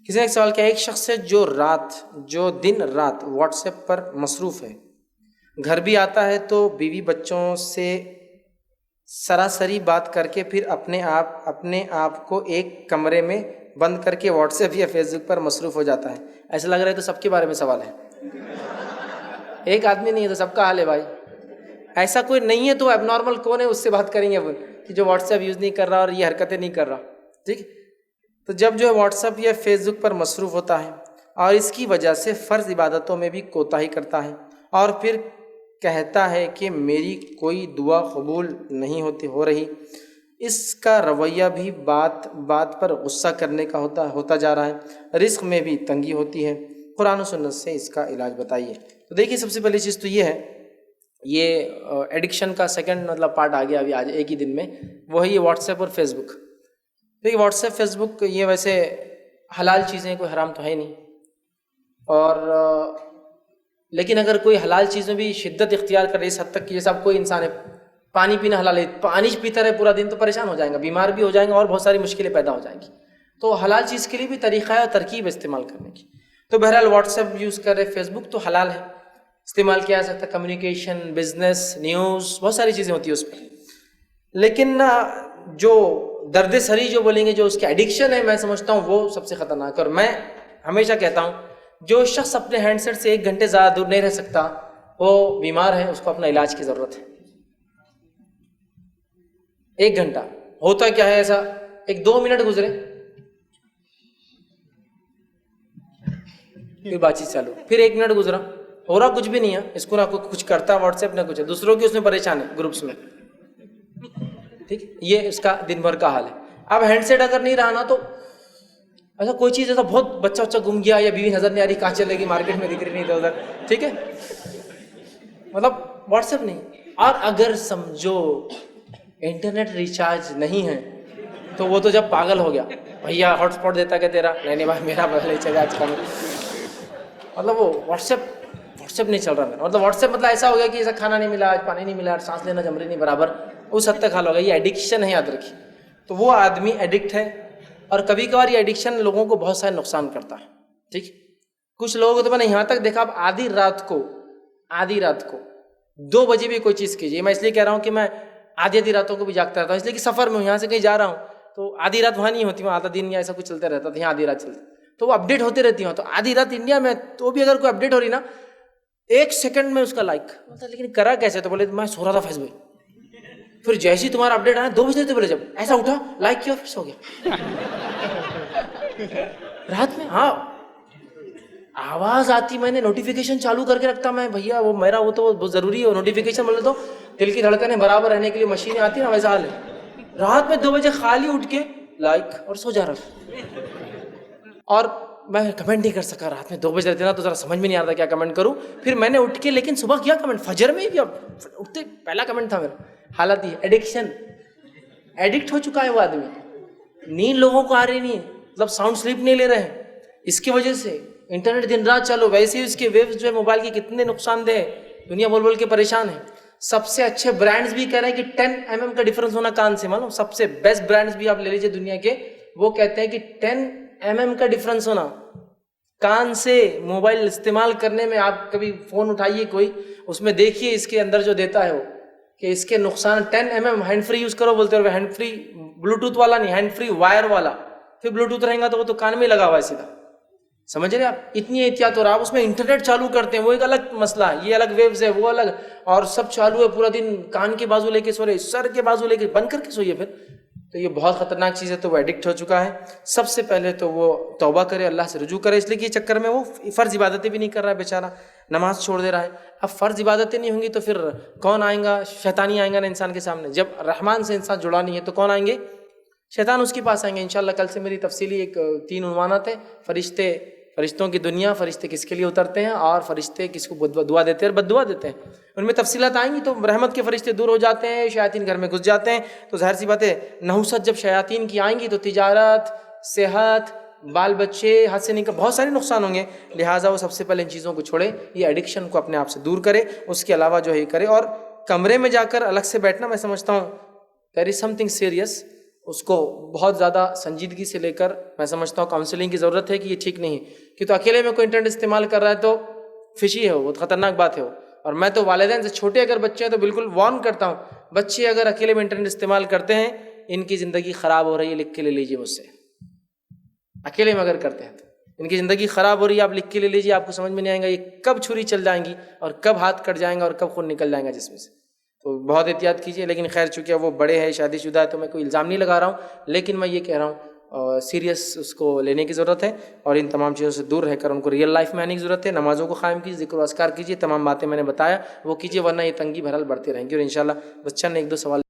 کسی نے ایک سوال کیا، ایک شخص ہے جو دن رات واٹس ایپ پر مصروف ہے، گھر بھی آتا ہے تو بیوی بچوں سے سراسری بات کر کے پھر اپنے آپ کو ایک کمرے میں بند کر کے واٹس ایپ یا فیس بک پر مصروف ہو جاتا ہے. ایسا لگ رہا ہے تو سب کے بارے میں سوال ہے، ایک آدمی نہیں ہے تو سب کا حال ہے بھائی. ایسا کوئی نہیں ہے تو اب نارمل کون ہے، اس سے بات کریں گے اپن کہ جو واٹس ایپ یوز نہیں کر رہا اور یہ حرکتیں نہیں کر رہا. ٹھیک، تو جب جو ہے واٹس ایپ یا فیس بک پر مصروف ہوتا ہے اور اس کی وجہ سے فرض عبادتوں میں بھی کوتاہی کرتا ہے اور پھر کہتا ہے کہ میری کوئی دعا قبول نہیں ہو رہی، اس کا رویہ بھی بات پر غصہ کرنے کا ہوتا جا رہا ہے، رزق میں بھی تنگی ہوتی ہے. قرآن و سنت سے اس کا علاج بتائیے. تو دیکھیے سب سے پہلی چیز تو یہ ہے، یہ ایڈکشن کا سیکنڈ پارٹ آ گیا ابھی آج ایک ہی دن میں، وہ ہے یہ واٹس ایپ اور فیس بک. دیکھیے واٹس ایپ فیس بک یہ ویسے حلال چیزیں، کوئی حرام تو ہے نہیں، اور لیکن اگر کوئی حلال چیزیں بھی شدت اختیار کر رہی ہے اس حد تک کہ جیسا اب کوئی انسان ہے پانی پینا حلال ہے، پانی پیتا رہے پورا دن تو پریشان ہو جائیں گا، بیمار بھی ہو جائیں گا اور بہت ساری مشکلیں پیدا ہو جائیں گی. تو حلال چیز کے لیے بھی طریقہ ہے اور ترکیب استعمال کرنے کی. تو بہرحال واٹس ایپ یوز کر رہے، فیس بک تو حلال ہے، استعمال کیا جا سکتا ہے، کمیونیکیشن، بزنس، نیوز، بہت ساری چیزیں ہوتی ہیں اس پر. لیکن جو درد سری جو بولیں گے، جو اس کے ایڈکشن ہے، میں سمجھتا ہوں وہ سب سے خطرناک ہے. اور میں ہمیشہ کہتا ہوں جو شخص اپنے ہینڈ سیٹ سے 1 گھنٹے زیادہ دور نہیں رہ سکتا وہ بیمار ہے، اس کو اپنا علاج کی ضرورت ہے. 1 گھنٹہ ہوتا کیا ہے ایسا، 1-2 منٹ گزرے پھر بات چیت چالو، پھر 1 منٹ گزرا، ہو رہا کچھ بھی نہیں ہے، اس کو نہ کچھ کرتا واٹس ایپ نہ کچھ ہے، دوسروں کی اس میں پریشان ہے گروپس میں. ٹھیک، یہ اس کا دن بھر کا حال ہے. اب ہینڈ سیٹ اگر نہیں رہا نا تو ایسا کوئی چیز ایسا بہت بچہ گم گیا یا بیوی نظر نہیں آ رہی، کہاں چلے گی، مارکیٹ میں دکھ رہی نہیں ادھر ادھر، ٹھیک ہے، مطلب واٹس ایپ نہیں. اور اگر سمجھو انٹرنیٹ ریچارج نہیں ہے تو وہ تو جب پاگل ہو گیا، بھیا ہاٹ اسپاٹ دیتا کہ تیرا، نہیں بھائی میرا پہلے چلے آج کا، مطلب وہ واٹس ایپ نہیں چل رہا میرا، مطلب واٹس ایپ مطلب ایسا ہو گیا کہ ایسا کھانا نہیں ملا، آج پانی نہیں ملا، سانس لینا جم رہی نہیں برابر، اس حد تک حال ہوگا. یہ ایڈکشن ہے، یاد رکھیے. تو وہ آدمی ایڈکٹ ہے، اور کبھی کبھار یہ ایڈکشن لوگوں کو بہت سارے نقصان کرتا ہے. ٹھیک، کچھ لوگوں کو تو میں نے یہاں تک دیکھا، اب آدھی رات کو 2 بجے بھی کوئی چیز کیجیے. میں اس لیے کہہ رہا ہوں کہ میں آدھی راتوں کو بھی جاگتا رہتا ہوں، اس لیے کہ سفر میں ہوں، یہاں سے کہیں جا رہا ہوں تو آدھی رات وہاں نہیں ہوتی، وہاں آدھا دن یا ایسا کچھ چلتا رہتا تھا، یہاں آدھی رات چلتی تو وہ اپڈیٹ ہوتی رہتی ہوں. تو آدھی رات انڈیا میں تو بھی اگر کوئی اپڈیٹ ہو رہی نا 1 سیکنڈ میں اس کا لائک، لیکن کرا کیسے؟ تو بولے میں سو رہا تھا فیس بک، پھر جیسے ہی تمہارا اپڈیٹ آیا 2 بجے تو بولے جب ایسا اٹھا لائک کیا پھر سو گیا رات میں. ہاں آواز آتی، میں نے نوٹیفیکیشن چالو کر کے رکھتا میں، بھیا وہ میرا وہ تو بہت ضروری ہے نوٹیفیکیشن، بولے تو دل کی دھڑکنیں برابر رہنے کے لیے مشینیں آتی ہیں نا، ویسا حال ہے. رات میں 2 بجے خالی اٹھ کے لائک اور سو جا رہا. اور میں کمنٹ نہیں کر سکا، رات میں 2 بجے رہتے نا تو ذرا سمجھ میں نہیں آتا کیا کمنٹ کروں. پھر میں نے اٹھ کے لیکن صبح کیا کمنٹ، فجر میں کیا، اٹھتے پہلا کمنٹ تھا میرا. حالت یہ ایڈکشن، ایڈکٹ ہو چکا ہے وہ آدمی. نیند لوگوں کو آ رہی نہیں ہے، مطلب ساؤنڈ سلیپ نہیں لے رہے ہیں اس کی وجہ سے. انٹرنیٹ دن رات چالو، ویسے ہی اس کے ویوز جو ہے موبائل کے کتنے نقصان دہ ہے، دنیا بول کے پریشان ہے. سب سے اچھے برانڈز بھی کہہ رہے ہیں کہ 10 mm کا ڈفرنس ہونا کان سے، معلوم سب سے بیسٹ برانڈز بھی آپ لے لیجیے دنیا کے، وہ کہتے ہیں کہ 10 mm کا ڈفرنس ہونا کان سے موبائل استعمال کرنے میں. آپ کبھی فون اٹھائیے کوئی، اس میں دیکھیے اس کے اندر جو دیتا ہے وہ کہ اس کے نقصان 10 mm. ہینڈ فری یوز کرو بولتے ہو، ہینڈ فری بلوٹوتھ والا نہیں، ہینڈ فری وائر والا. پھر بلوٹوتھ رہے گا تو وہ تو کان میں لگا ہوا ہے سیدھا، سمجھ رہے آپ. اتنی احتیاط ہو رہا، آپ اس میں انٹرنیٹ چالو کرتے ہیں وہ ایک الگ مسئلہ ہے، یہ الگ ویوز ہے وہ الگ، اور سب چالو ہے پورا دن، کان کے بازو لے کے سو رہے، سر کے بازو لے کے بند کر کے سوئیے پھر. تو یہ بہت خطرناک چیز ہے. تو وہ ایڈکٹ ہو چکا ہے. سب سے پہلے تو وہ توبہ کرے، اللہ سے رجوع کرے، اس لیے کہ یہ چکر میں وہ فرض عبادتیں بھی نہیں کر رہا ہے بیچارہ، نماز چھوڑ دے رہا ہے. اب فرض عبادتیں نہیں ہوں گی تو پھر کون آئیں گا؟ شیطان ہی آئیں گا نا انسان کے سامنے. جب رحمان سے انسان جڑا نہیں ہے تو کون آئیں گے؟ شیطان اس کے پاس آئیں گے. انشاءاللہ کل سے میری تفصیلی 3 عنوانات ہیں، فرشتوں کی دنیا، فرشتے کس کے لیے اترتے ہیں، اور فرشتے کس کو دعا دیتے ہیں اور بد دعا دیتے ہیں. ان میں تفصیلات آئیں گی. تو رحمت کے فرشتے دور ہو جاتے ہیں، شیاطین گھر میں گھس جاتے ہیں. تو ظاہر سی بات ہے نحوست جب شیاطین کی آئیں گی تو تجارت، صحت، بال بچے ہاتھ سے نکل، بہت سارے نقصان ہوں گے. لہٰذا وہ سب سے پہلے ان چیزوں کو چھوڑے، یہ ایڈکشن کو اپنے آپ سے دور کرے. اس کے علاوہ جو ہے یہ کرے، اور کمرے میں جا کر الگ سے بیٹھنا، میں سمجھتا ہوں there is something serious. اس کو بہت زیادہ سنجیدگی سے لے کر میں سمجھتا ہوں کاؤنسلنگ کی ضرورت ہے کہ یہ ٹھیک نہیں ہے، کہ تو اکیلے میں کوئی انٹرنیٹ استعمال کر رہا ہے تو فشی ہے، وہ خطرناک بات ہے وہ. اور میں تو والدین سے چھوٹے اگر بچے ہیں تو بالکل وارن کرتا ہوں، بچے اگر اکیلے میں انٹرنیٹ استعمال کرتے ہیں ان کی زندگی خراب ہو رہی ہے، لکھ کے لے لیجیے مجھ سے. اکیلے میں اگر کرتے ہیں تو ان کی زندگی خراب ہو رہی ہے، آپ لکھ کے لے لیجیے، آپ کو سمجھ میں نہیں آئے گا یہ کب چھری چل جائیں گی اور کب ہاتھ کٹ جائیں گا اور کب خون نکل جائیں گا جسم سے. تو بہت احتیاط کیجیے. لیکن خیر چونکہ وہ بڑے ہیں، شادی شدہ ہے، تو میں کوئی الزام نہیں لگا رہا ہوں، لیکن میں یہ کہہ رہا ہوں سیریس اس کو لینے کی ضرورت ہے اور ان تمام چیزوں سے دور رہ کر ان کو ریئل لائف میں آنے کی ضرورت ہے. نمازوں کو قائم کیجیے، ذکر و اذکار کیجیے، تمام باتیں میں نے بتایا وہ کیجیے، ورنہ یہ تنگی بہرحال بڑھتے رہیں گی. اور انشاءاللہ بچہ نے 1-2 سوال